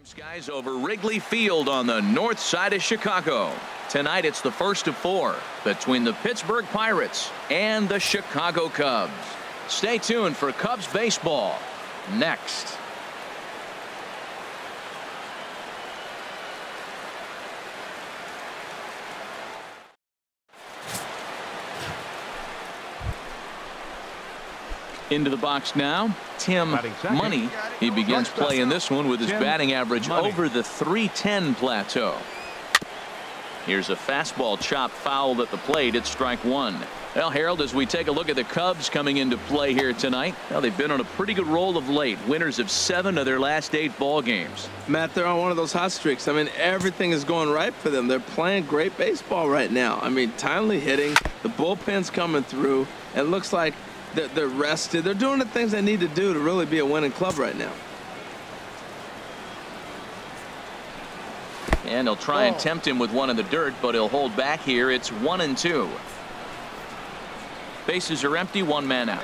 Skies over Wrigley Field on the north side of Chicago. Tonight it's the first of four between the Pittsburgh Pirates and the Chicago Cubs. Stay tuned for Cubs baseball next. Into the box now, Tim Money. He begins play in this one with his batting average over the .310 plateau. Here's a fastball chop fouled at the plate. It's strike one. Well, Harold, as we take a look at the Cubs coming into play here tonight, well, they've been on a pretty good roll of late. Winners of 7 of their last 8 ball games. Matt, they're on one of those hot streaks. I mean, everything is going right for them. They're playing great baseball right now. I mean, timely hitting, the bullpen's coming through, and it looks like they're rested. They're doing the things they need to do to really be a winning club right now. And he'll try and tempt him with one in the dirt, but he'll hold back here. It's 1-2. Bases are empty, 1 man out.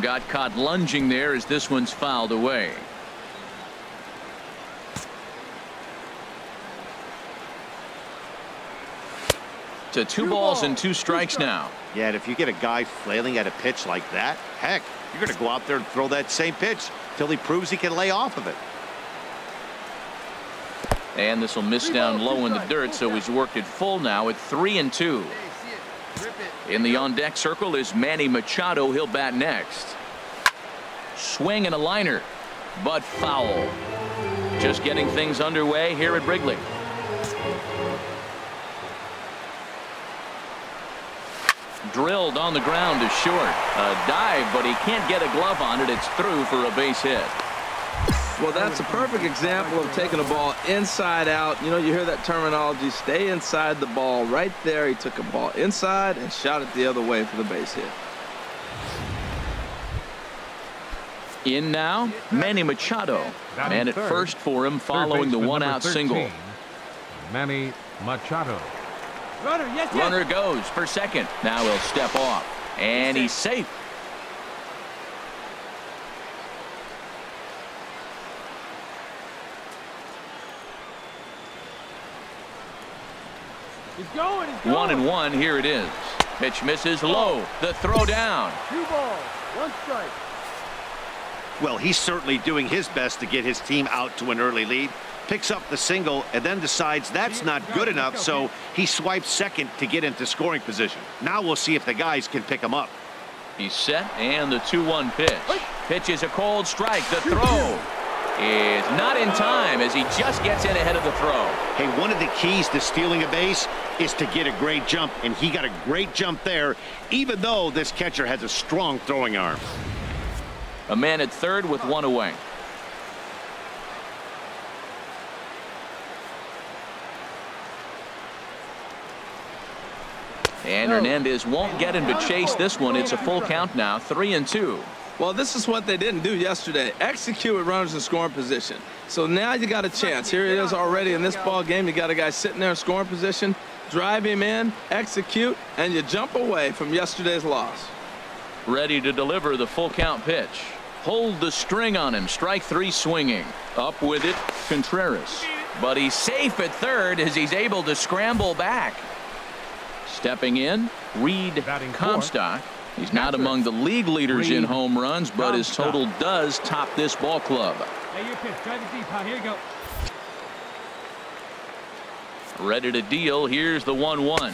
Got caught lunging there as this one's fouled away. To 2 balls and 2 strikes now. Yeah, and if you get a guy flailing at a pitch like that, heck, you're going to go out there and throw that same pitch till he proves he can lay off of it. And this will miss down low in the dirt, so he's worked it full now at 3-2. In the on-deck circle is Manny Machado. He'll bat next. Swing and a liner, but foul. Just getting things underway here at Wrigley. Drilled on the ground to short. A dive, but he can't get a glove on it. It's through for a base hit. Well, that's a perfect example of taking a ball inside out. You know, you hear that terminology, stay inside the ball. Right there, he took a ball inside and shot it the other way for the base hit. In now, Manny Machado. Man at first for him following the 1-out single. Manny Machado. Runner goes for second. Now he'll step off, and he's safe. He's going. 1-1. Here it is. Pitch misses low. The throw down. 2 balls, 1 strike. Well, he's certainly doing his best to get his team out to an early lead. Picks up the single and then decides that's not good enough, so he swipes second to get into scoring position. Now we'll see if the guys can pick him up. He's set, and the 2-1 pitch. Pitch is a cold strike. The throw is not in time as he just gets in ahead of the throw. Hey, one of the keys to stealing a base is to get a great jump, and he got a great jump there, even though this catcher has a strong throwing arm. A man at third with 1 away. And Hernandez won't get him to chase this one. It's a full count now, 3-2. Well, this is what they didn't do yesterday. Execute with runners in scoring position. So now you got a chance. Here it is already in this ball game. You got a guy sitting there in scoring position. Drive him in, execute, and you jump away from yesterday's loss. Ready to deliver the full count pitch. Hold the string on him. Strike 3 swinging. Up with it, Contreras. But he's safe at third as he's able to scramble back. Stepping in, Reed Comstock. He's not among the league leaders in home runs, but his total does top this ball club. Hey, your pitch. Drive it deep, huh? Here you go. Ready to deal. Here's the 1-1.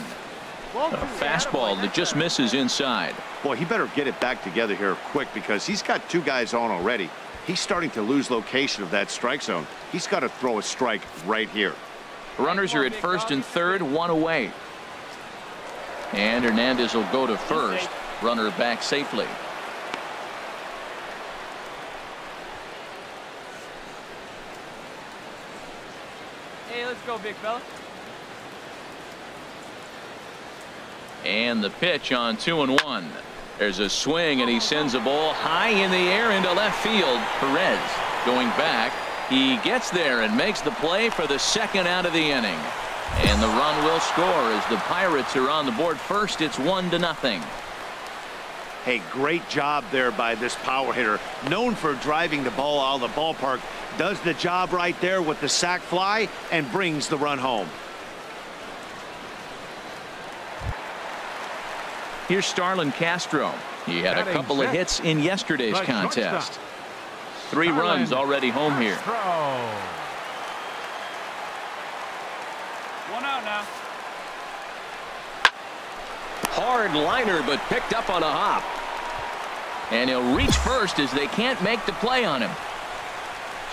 A fastball that just misses inside. Boy, he better get it back together here quick because he's got 2 guys on already. He's starting to lose location of that strike zone. He's got to throw a strike right here. Runners are at first and third, 1 away. And Hernandez will go to first. Runner back safely. Hey, let's go, big fella. And the pitch on 2-1. There's a swing, and he sends a ball high in the air into left field. Perez going back. He gets there and makes the play for the 2nd out of the inning. And the run will score as the Pirates are on the board first. It's 1-0. Hey, great job there by this power hitter. Known for driving the ball out of the ballpark. Does the job right there with the sac fly and brings the run home. Here's Starlin Castro. He had a couple of hits in yesterday's contest. 3 runs already home here. One out now. Hard liner, but picked up on a hop. And he'll reach first as they can't make the play on him.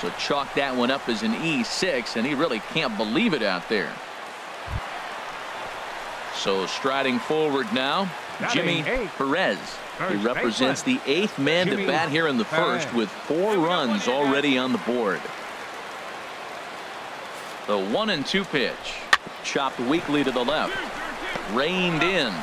So chalk that one up as an E6, and he really can't believe it out there. So striding forward now, Jimmy Perez. He represents the 8th man to bat here in the first with 4 runs already on the board. The 1-2 pitch. Chopped weakly to the left. Reined in.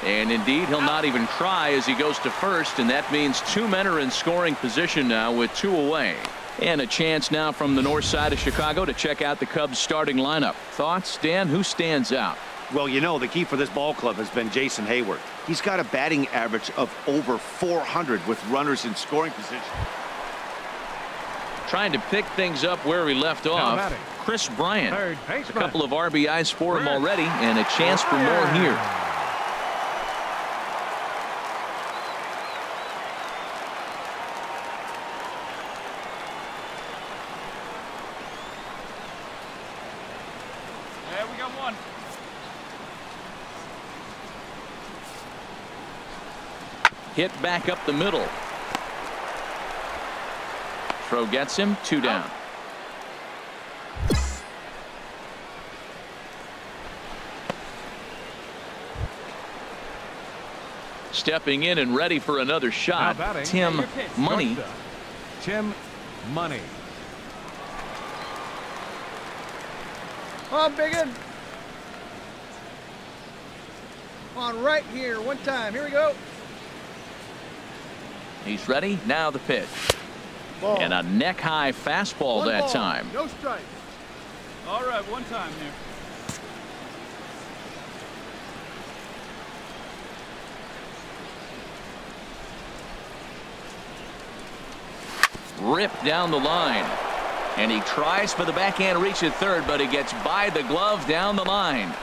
And indeed, he'll not even try as he goes to first, and that means 2 men are in scoring position now with 2 away. And a chance now from the north side of Chicago to check out the Cubs starting lineup. Thoughts, Dan? Who stands out? Well, you know, the key for this ball club has been Jason Hayward. He's got a batting average of over 400 with runners in scoring position. Trying to pick things up where he left off. Chris Bryant. A couple of RBIs for him already, and a chance for more here. Yeah, we got one. Hit back up the middle. Throw gets him, 2 down. Stepping in and ready for another shot, Tim Money. Tim Money. On, Biggin. On right here, one time. Here we go. He's ready. Now the pitch. Ball. And a neck-high fastball One that ball. time. No strike. All right, one time here. Ripped down the line. And he tries for the backhand reach at third, but he gets by the glove down the line.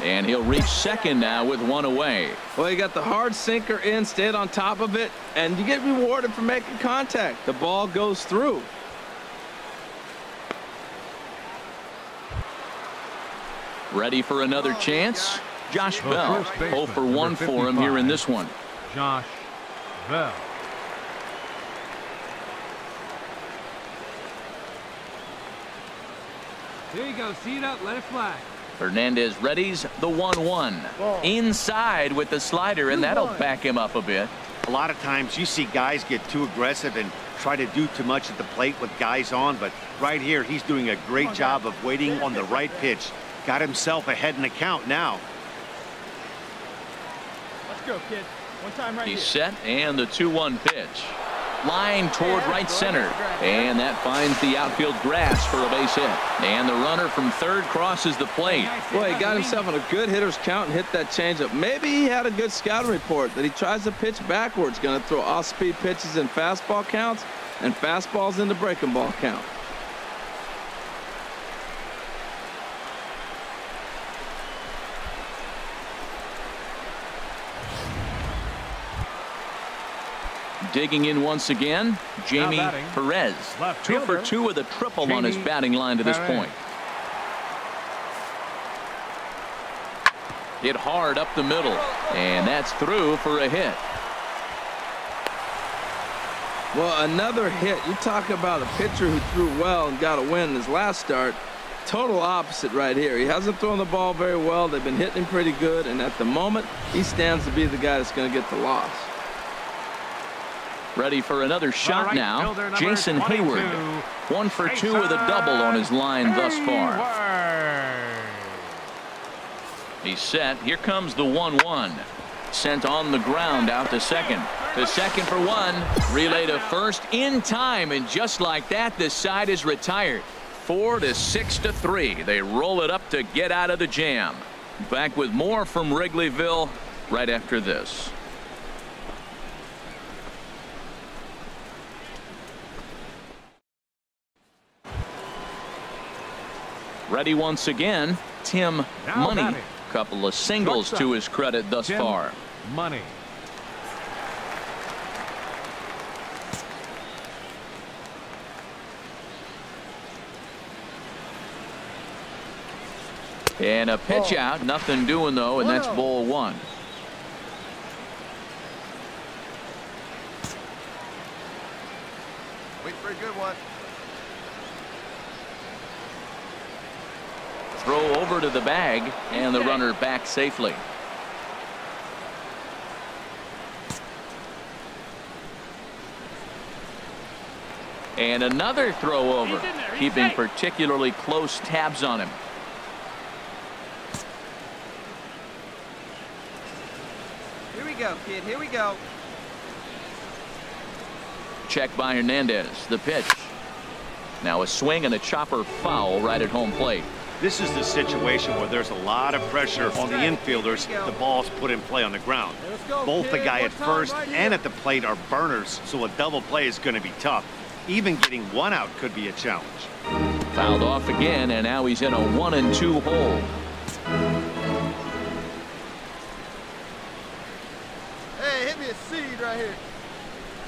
And he'll reach second now with 1 away. Well, you got the hard sinker in, stayed on top of it, and you get rewarded for making contact. The ball goes through. Ready for another chance? Josh Bell. 0 for 1 for him here in this one. Josh Bell. Here you go. See it up. Let it fly. Fernandez readies the 1-1. Inside with the slider, and that'll back him up a bit. A lot of times you see guys get too aggressive and try to do too much at the plate with guys on, but right here he's doing a great job of waiting on the right pitch. Got himself ahead in the count now. Let's go, kid. One time right here. He's set, and the 2-1 pitch. Line toward right center, and that finds the outfield grass for a base hit. And the runner from third crosses the plate. Boy, he got himself in a good hitter's count and hit that changeup. Maybe he had a good scouting report that he tries to pitch backwards. Going to throw off-speed pitches in fastball counts and fastballs into breaking ball count. Digging in once again, Jamie Perez. 2 for 2 with a triple on his batting line to this point. Hit hard up the middle, and that's through for a hit. Well, another hit. You talk about a pitcher who threw well and got a win in his last start. Total opposite right here. He hasn't thrown the ball very well. They've been hitting him pretty good, and at the moment, he stands to be the guy that's going to get the loss. Ready for another shot now, Jason Hayward. 1 for 2 with a double on his line thus far. He's set. Here comes the 1-1. Sent on the ground out to second. To second for 1. Relay to first in time, and just like that, the side is retired. 4 to 6 to 3. They roll it up to get out of the jam. Back with more from Wrigleyville right after this. Ready once again, Tim Money. Couple of singles to his credit thus far. Money. And a pitch out, nothing doing though, and that's ball one. Wait for a good one. Throw over to the bag, and the runner back safely. And another throw over, keeping particularly close tabs on him. Here we go, kid. Here we go. Check by Hernandez. The pitch. Now a swing and a chopper foul right at home plate. This is the situation where there's a lot of pressure on the infielders. The ball's put in play on the ground. Both the guy at first and at the plate are burners, so a double play is going to be tough. Even getting one out could be a challenge. Fouled off again, and now he's in a 1-2 hole. Hey, hit me a seed right here.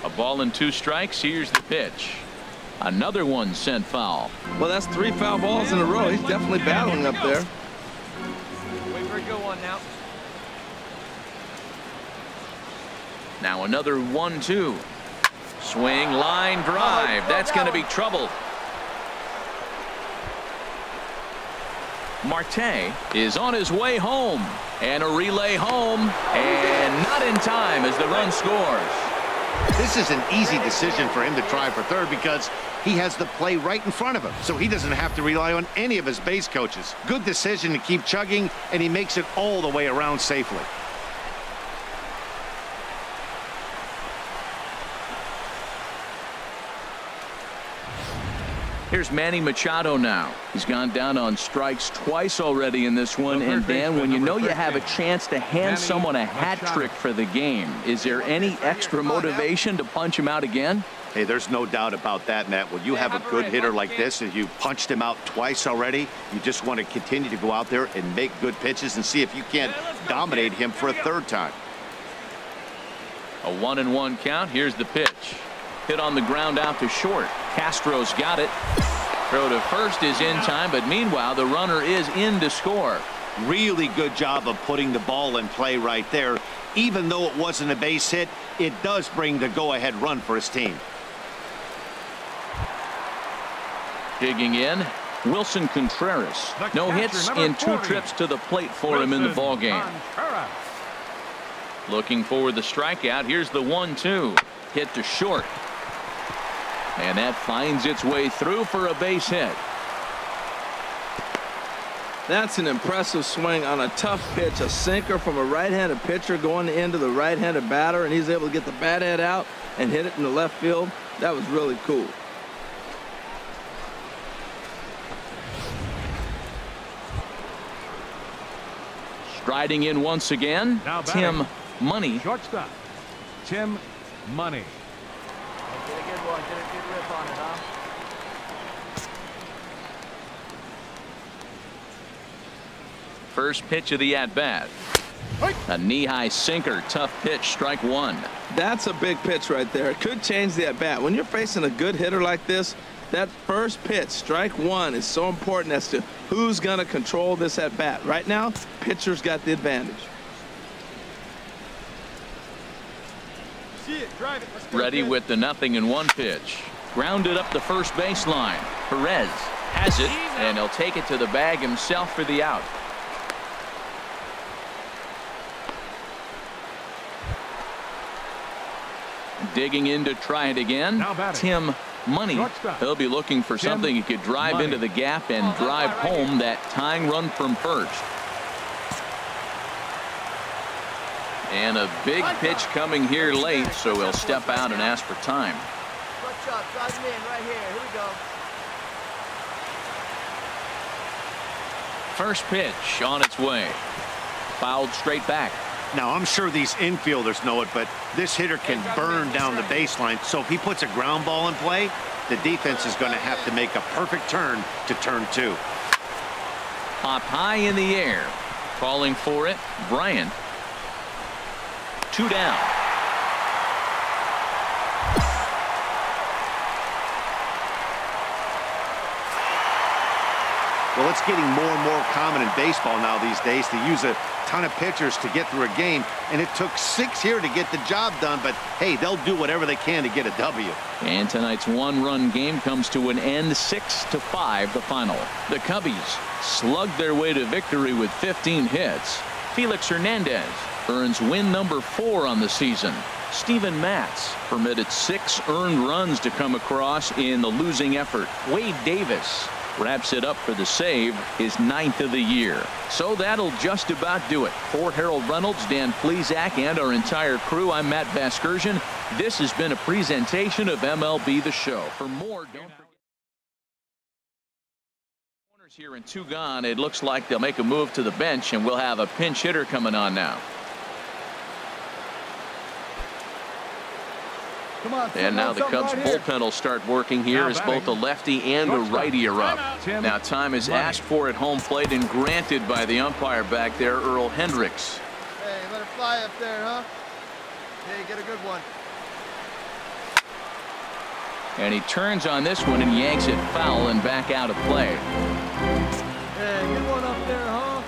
A ball and 2 strikes. Here's the pitch. Another one sent foul. Well, that's 3 foul balls in a row. He's definitely battling up there. Wait for a good one now. Now another 1-2. Swing, line drive. That's going to be trouble. Marte is on his way home. And a relay home. And not in time as the run scores. This is an easy decision for him to try for third because he has the play right in front of him, so he doesn't have to rely on any of his base coaches. Good decision to keep chugging, and he makes it all the way around safely. Here's Manny Machado now. He's gone down on strikes twice already in this one. And Dan, when you know you have a chance to hand someone a hat trick for the game, is there any extra motivation to punch him out again? Hey, there's no doubt about that, Matt. When you have a good hitter like this and you punched him out twice already, you just want to continue to go out there and make good pitches and see if you can't dominate him for a third time. A 1-1 count. Here's the pitch. Hit on the ground out to short. Castro's got it. Throw to first is in time, but meanwhile the runner is in to score. Really good job of putting the ball in play right there. Even though it wasn't a base hit, it does bring the go-ahead run for his team. Digging in, Wilson Contreras. No hits in 2 trips to the plate for him in the ballgame. Looking for the strikeout. Here's the 1-2. Hit to short. And that finds its way through for a base hit. That's an impressive swing on a tough pitch. A sinker from a right-handed pitcher going into the right-handed batter, and he's able to get the bat head out and hit it in the left field. That was really cool. Striding in once again, Tim Money. Shortstop, Tim Money. Get a good one. Get a good rip on it, huh? First pitch of the at-bat. A knee-high sinker. Tough pitch. Strike 1. That's a big pitch right there. It could change the at-bat. When you're facing a good hitter like this, that first pitch, strike 1, is so important as to who's going to control this at-bat. Right now, pitcher's got the advantage. See it, drive it. Let's go, Ready kid. with the 0-1 pitch. Grounded up the first baseline. Perez has it, and he'll take it to the bag himself for the out. Digging in to try it again. Tim Money. He'll be looking for something he could drive into the gap and drive home that tying run from first. And a big pitch coming here late, so he'll step out and ask for time. Good shot. Drive him in right here. Here we go. First pitch on its way. Fouled straight back. Now, I'm sure these infielders know it, but this hitter can burn down the baseline. So if he puts a ground ball in play, the defense is going to have to make a perfect turn to turn 2. Popped high in the air. Calling for it, Bryant. 2 down. Well, it's getting more and more common in baseball now these days to use a ton of pitchers to get through a game, and it took 6 here to get the job done, but hey, they'll do whatever they can to get a W. And tonight's one-run game comes to an end, 6-5 the final. The Cubbies slugged their way to victory with 15 hits. Felix Hernandez earns win number 4 on the season. Steven Matz permitted 6 earned runs to come across in the losing effort. Wade Davis wraps it up for the save, his 9th of the year. So that'll just about do it. For Harold Reynolds, Dan Plesac, and our entire crew, I'm Matt Vasgersian. This has been a presentation of MLB The Show. For more, don't forget. Corners here and 2 gone. It looks like they'll make a move to the bench, and we'll have a pinch hitter coming on now. And now the Cubs bullpen will start working here as both a lefty and a righty are up. Now time is asked for at home plate and granted by the umpire back there, Earl Hendricks. Hey, let it fly up there, huh? Hey, get a good one. And he turns on this one and yanks it foul and back out of play. Hey, good one up there, huh?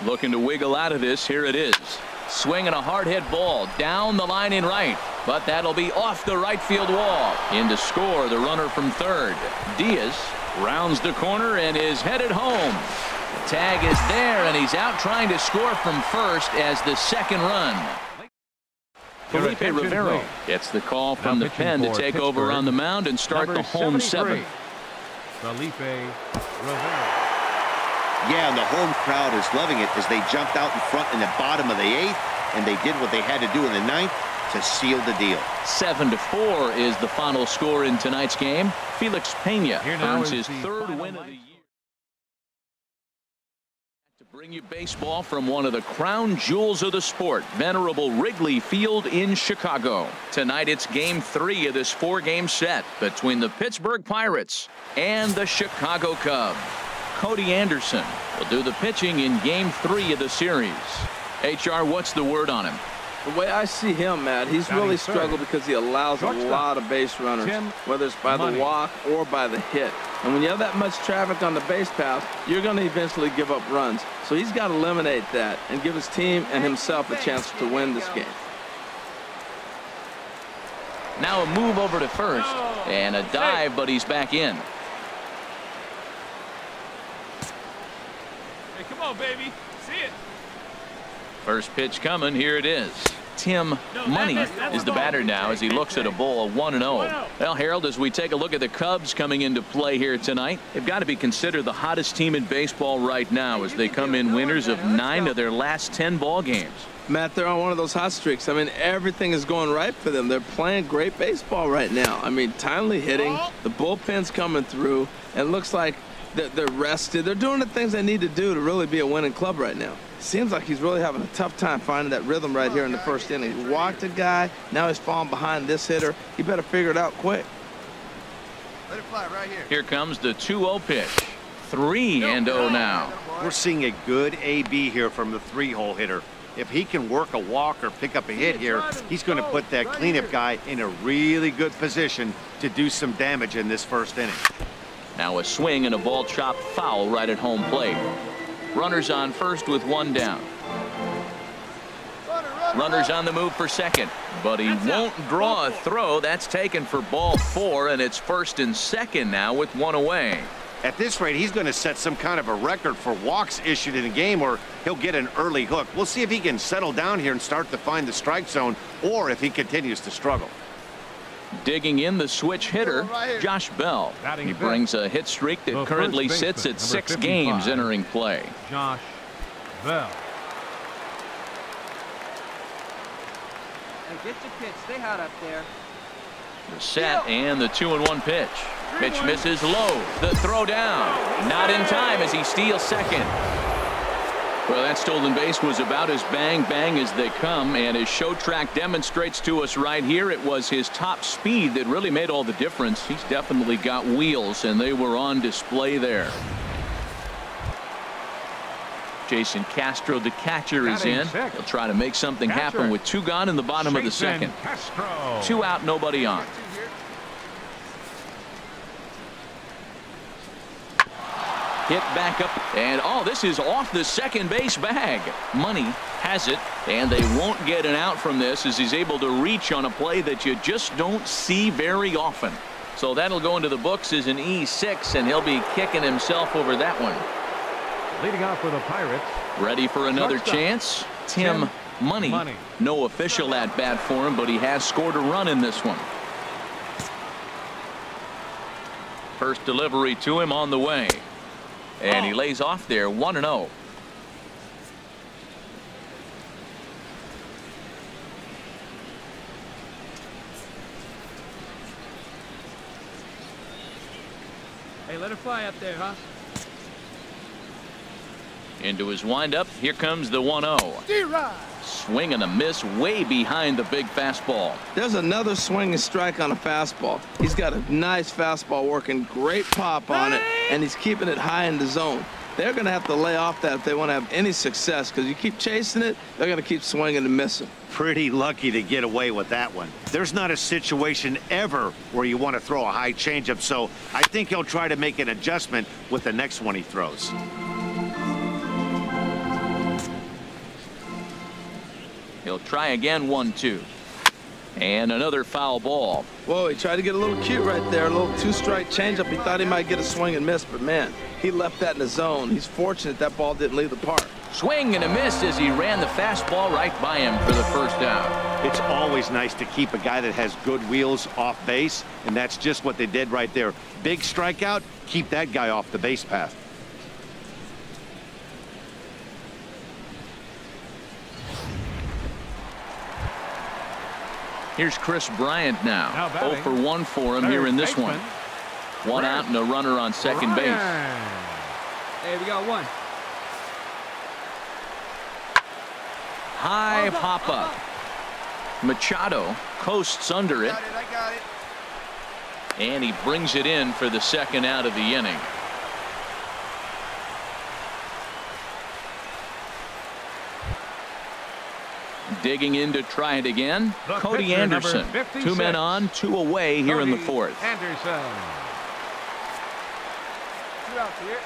Looking to wiggle out of this. Here it is. Swinging a hard hit ball down the line in right, but that'll be off the right field wall. In to score the runner from third. Diaz rounds the corner and is headed home. The tag is there, and he's out trying to score from first as the second run. Felipe Rivero gets the call from the pen to take over on the mound and start the home 7th. Felipe Rivero. Yeah, and the home crowd is loving it as they jumped out in front in the bottom of the 8th, and they did what they had to do in the 9th to seal the deal. 7-4 is the final score in tonight's game. Felix Pena earns his 3rd win of the year. To bring you baseball from one of the crown jewels of the sport, venerable Wrigley Field in Chicago. Tonight it's game 3 of this 4-game set between the Pittsburgh Pirates and the Chicago Cubs. Cody Anderson will do the pitching in game 3 of the series. HR, what's the word on him? The way I see him, Matt, he's really struggled because he allows a lot of base runners, whether it's by the walk or by the hit. And when you have that much traffic on the base path, you're going to eventually give up runs. So he's got to eliminate that and give his team and himself a chance to win this game. Now a move over to first and a dive, but he's back in. Hey, come on, baby. See it. First pitch coming. Here it is. Tim Money is the batter now as he looks at a ball 1-0. Well, Harold, as we take a look at the Cubs coming into play here tonight, they've got to be considered the hottest team in baseball right now as they come in winners of 9 of their last 10 ball games. Matt, they're on one of those hot streaks. I mean, everything is going right for them. They're playing great baseball right now. I mean, timely hitting, the bullpen's coming through, and it looks like they're rested. They're doing the things they need to do to really be a winning club right now. Seems like he's really having a tough time finding that rhythm right here in the first inning. He walked a guy. Now he's falling behind this hitter. He better figure it out quick. Let it fly right here. Here comes the 2-0 pitch. 3-0 now. We're seeing a good AB here from the 3-hole hitter. If he can work a walk or pick up a hit here, he's going to put that cleanup guy in a really good position to do some damage in this first inning. Now a swing and a ball chopped foul right at home plate. Runners on first with 1 down. Runners on the move for second, but he won't draw a throw. That's taken for ball 4, and it's first and second now with 1 away. At this rate, he's going to set some kind of a record for walks issued in a game where he'll get an early hook. We'll see if he can settle down here and start to find the strike zone, or if he continues to struggle. Digging in the switch hitter, Josh Bell. He brings a hit streak that currently sits at 6 games entering play. Josh Bell. Hey, get your pitch. Stay hot up there. The set and the 2-1 pitch. Pitch misses low. The throw down. Not in time as he steals second. Well, that stolen base was about as bang as they come, and his show track demonstrates to us right here it was his top speed that really made all the difference. He's definitely got wheels, and they were on display there. Jason Castro, the catcher, is in. He'll try to make something happen with 2 gone in the bottom of the second. 2 out, nobody on. Hit back up, and oh, this is off the second base bag. Money has it, and they won't get an out from this as he's able to reach on a play that you just don't see very often. So that'll go into the books as an E6, and he'll be kicking himself over that one. Leading off for the Pirates. Ready for another chance? Tim Money. No official at bat for him, but he has scored a run in this one. First delivery to him on the way. And he lays off there 1-0. Hey, let it fly up there, huh? Into his windup. Here comes the 1-0. Swing and a miss way behind the big fastball. There's another swinging strike on a fastball. He's got a nice fastball working, great pop on it, and he's keeping it high in the zone. They're going to have to lay off that if they want to have any success, because you keep chasing it, they're going to keep swinging and missing. Pretty lucky to get away with that one. There's not a situation ever where you want to throw a high changeup, so I think he'll try to make an adjustment with the next one he throws. He'll try again, 1-2. And another foul ball. Whoa, he tried to get a little cute right there. A little 2-strike changeup. He thought he might get a swing and miss, but man, he left that in the zone. He's fortunate that ball didn't leave the park. Swing and a miss as he ran the fastball right by him for the first out. It's always nice to keep a guy that has good wheels off base, and that's just what they did right there. Big strikeout, keep that guy off the base path. Here's Chris Bryant now. 0 for 1 for him here in this one. 1 out and a runner on second base. Hey, we got 1. High pop up. Machado coasts under it. I got it. And he brings it in for the second out of the inning. Digging in to try it again. Cody Anderson. 2 men on, 2 away here in the 4th. Anderson. 2 outs here.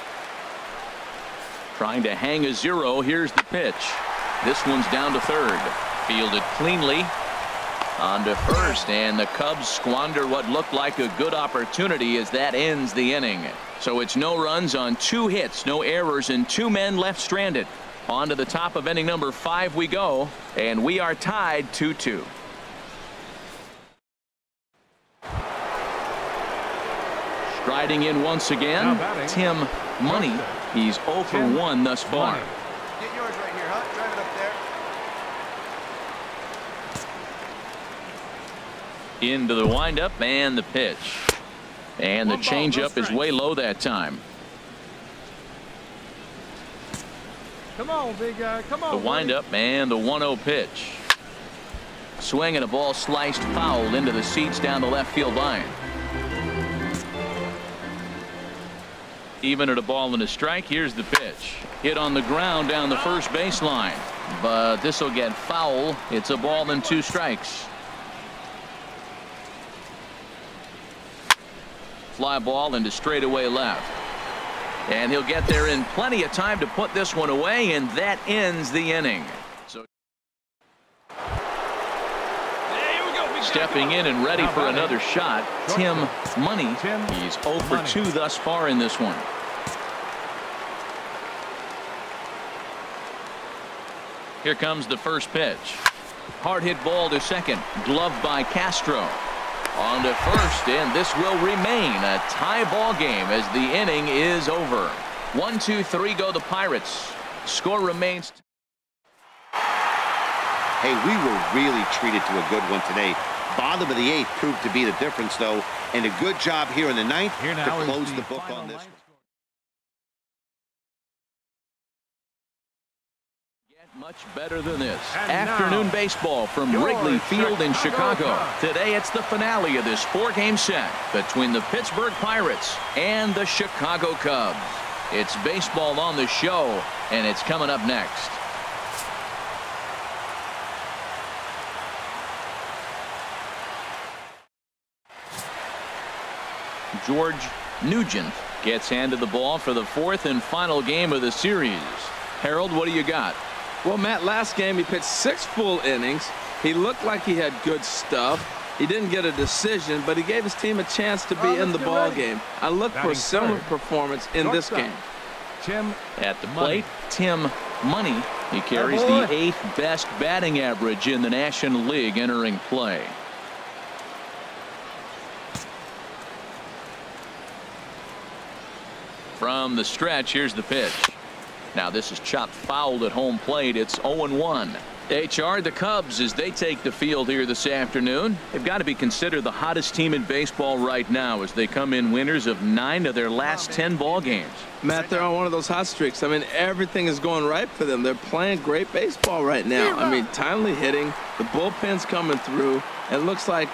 Trying to hang a 0. Here's the pitch. This one's down to third. Fielded cleanly. On to first, and the Cubs squander what looked like a good opportunity as that ends the inning. So it's no runs on 2 hits, no errors, and 2 men left stranded. On to the top of inning number 5 we go, and we are tied 2-2. Striding in once again, Tim Money. He's 0 for 1 thus far. Get yours right here, huh? Drive it up there. Into the windup and the pitch. And the changeup is way low that time. Come on, big guy. Come on. The windup and the 1-0 pitch. Swing and a ball sliced foul into the seats down the left field line. Even at a ball and a strike. Here's the pitch. Hit on the ground down the first baseline. But this will get foul. It's a ball and 2 strikes. Fly ball into straightaway left. And he'll get there in plenty of time to put this one away, and that ends the inning. So stepping in and ready for another shot, Tim Money. He's 0 for 2 thus far in this one. Here comes the first pitch. Hard hit ball to second. Gloved by Castro. On to first, and this will remain a tie ball game as the inning is over. 1, 2, 3 go the Pirates. Score remains. Hey, we were really treated to a good one today. Bottom of the 8th proved to be the difference, though, and a good job here in the 9th to close the book on this. Much better than this. Afternoon baseball from Wrigley Field in Chicago. Today it's the finale of this 4-game set between the Pittsburgh Pirates and the Chicago Cubs. It's baseball on the show, and it's coming up next. George Nugent gets handed the ball for the fourth and final game of the series. Harold, what do you got? Well, Matt, last game he pitched 6 full innings. He looked like he had good stuff. He didn't get a decision, but he gave his team a chance to be in the ball game. I look for a similar performance in this game. Tim at the plate, Tim Money. He carries the 8th best batting average in the National League entering play. From the stretch, here's the pitch. Now this is chopped foul at home plate. It's 0-1. HR, the Cubs, as they take the field here this afternoon, they've got to be considered the hottest team in baseball right now as they come in winners of 9 of their last 10 ball games. Matt, they're on one of those hot streaks. I mean, everything is going right for them. They're playing great baseball right now. I mean, timely hitting, the bullpen's coming through. It looks like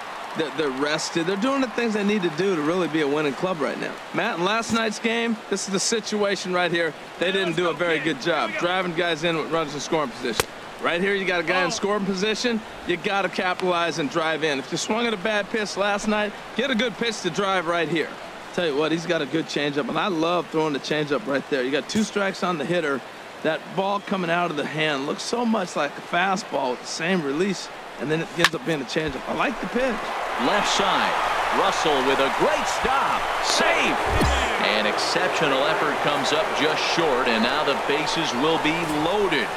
they're rested. They're doing the things they need to do to really be a winning club right now. Matt, in last night's game, this is the situation right here. They didn't do a very good job driving guys in with runners in scoring position. Right here, you got a guy in scoring position. You got to capitalize and drive in. If you swung at a bad pitch last night, get a good pitch to drive right here. Tell you what, he's got a good changeup, and I love throwing the changeup right there. You got 2 strikes on the hitter. That ball coming out of the hand looks so much like a fastball with the same release, and then it ends up being a changeup. I like the pitch. Left side, Russell with a great stop. Safe. An exceptional effort comes up just short, and now the bases will be loaded.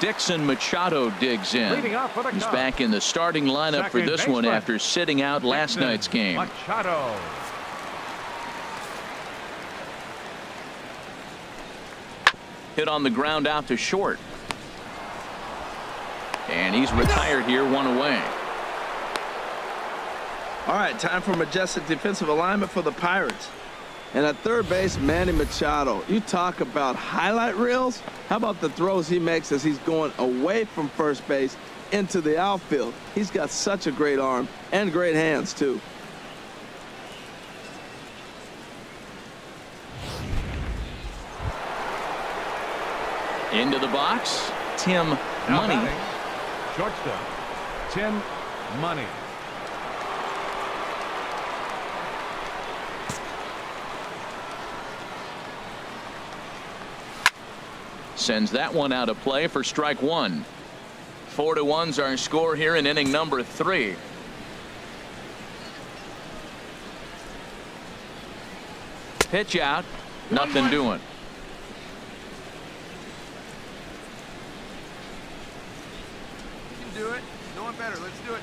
Dixon Machado digs in. He's back in the starting lineup for this one after sitting out last night's game. Machado. Hit on the ground out to short. And he's retired here, 1 away. All right, time for majestic defensive alignment for the Pirates. And at third base, Manny Machado. You talk about highlight reels. How about the throws he makes as he's going away from first base into the outfield? He's got such a great arm and great hands, too. Into the box, Tim Money. Shortstop, Tim Money. Sends that one out of play for strike 1. 4-1's our score here in inning number 3. Pitch out, nothing doing. You can do it. No one better. Let's do it.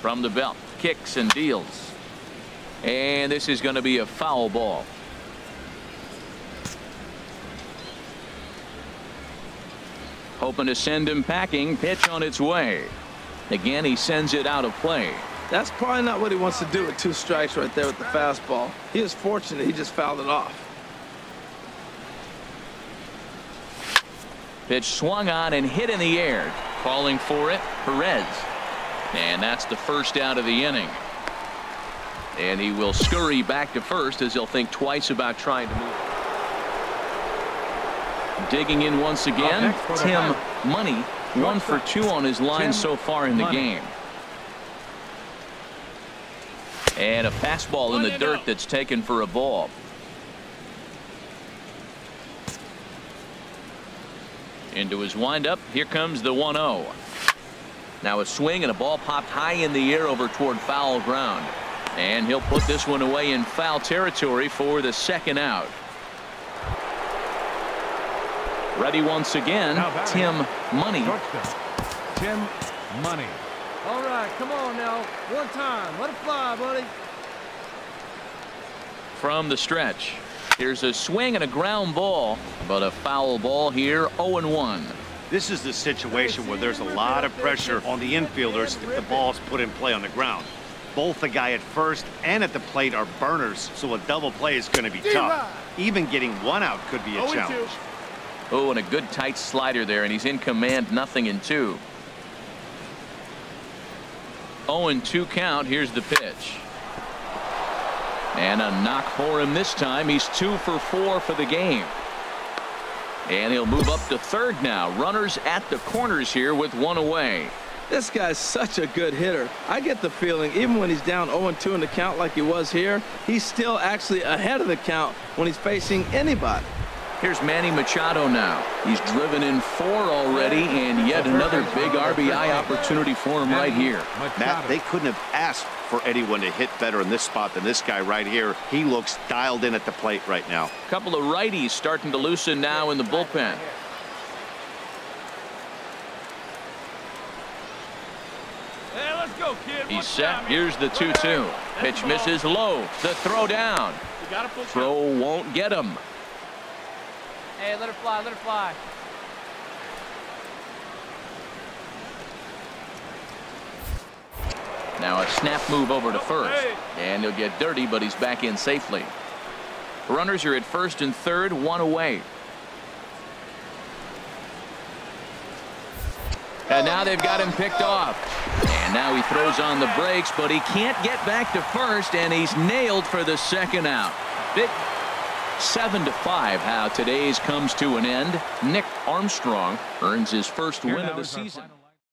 From the belt, kicks and deals. And this is going to be a foul ball. Hoping to send him packing. Pitch on its way. Again, he sends it out of play. That's probably not what he wants to do with 2 strikes right there with the fastball. He is fortunate he just fouled it off. Pitch swung on and hit in the air. Calling for it, Perez. And that's the first out of the inning. And he will scurry back to first as he'll think twice about trying to move. Digging in once again, Tim Money. 1 for 2 on his line so far in the game. And a fastball in the dirt that's taken for a ball. Into his windup. Here comes the 1-0. Now a swing and a ball popped high in the air over toward foul ground. And he'll put this one away in foul territory for the second out. Ready once again, Tim Money. Tim Money. All right, come on now. One time. Let it fly, buddy. From the stretch. Here's a swing and a ground ball, but a foul ball here, 0-1. This is the situation where there's a lot of pressure on the infielders if the ball's put in play on the ground. Both the guy at first and at the plate are burners, so a double play is going to be tough. Even getting one out could be a challenge. Oh, and a good tight slider there, and he's in command, 0-2. 0-2 count. Here's the pitch. And a knock for him this time. He's 2 for 4 for the game. And he'll move up to third now. Runners at the corners here with one away. This guy's such a good hitter. I get the feeling even when he's down 0-2 in the count like he was here, he's still actually ahead of the count when he's facing anybody. Here's Manny Machado now. He's driven in 4 already, and yet another big RBI opportunity for him right here. Matt, they couldn't have asked for anyone to hit better in this spot than this guy right here. He looks dialed in at the plate right now. A couple of righties starting to loosen now in the bullpen. Hey, let's go, kid. He's set. Here's the 2-2. Pitch misses low. The throw down. Throw won't get him. Hey, let her fly, let her fly. Now a snap move over to first. And he'll get dirty, but he's back in safely. Runners are at first and third, one away. And now they've got him picked off. And now he throws on the brakes, but he can't get back to first, and he's nailed for the second out. Big 7-5 how today's comes to an end. Nick Armstrong earns his first win of the season.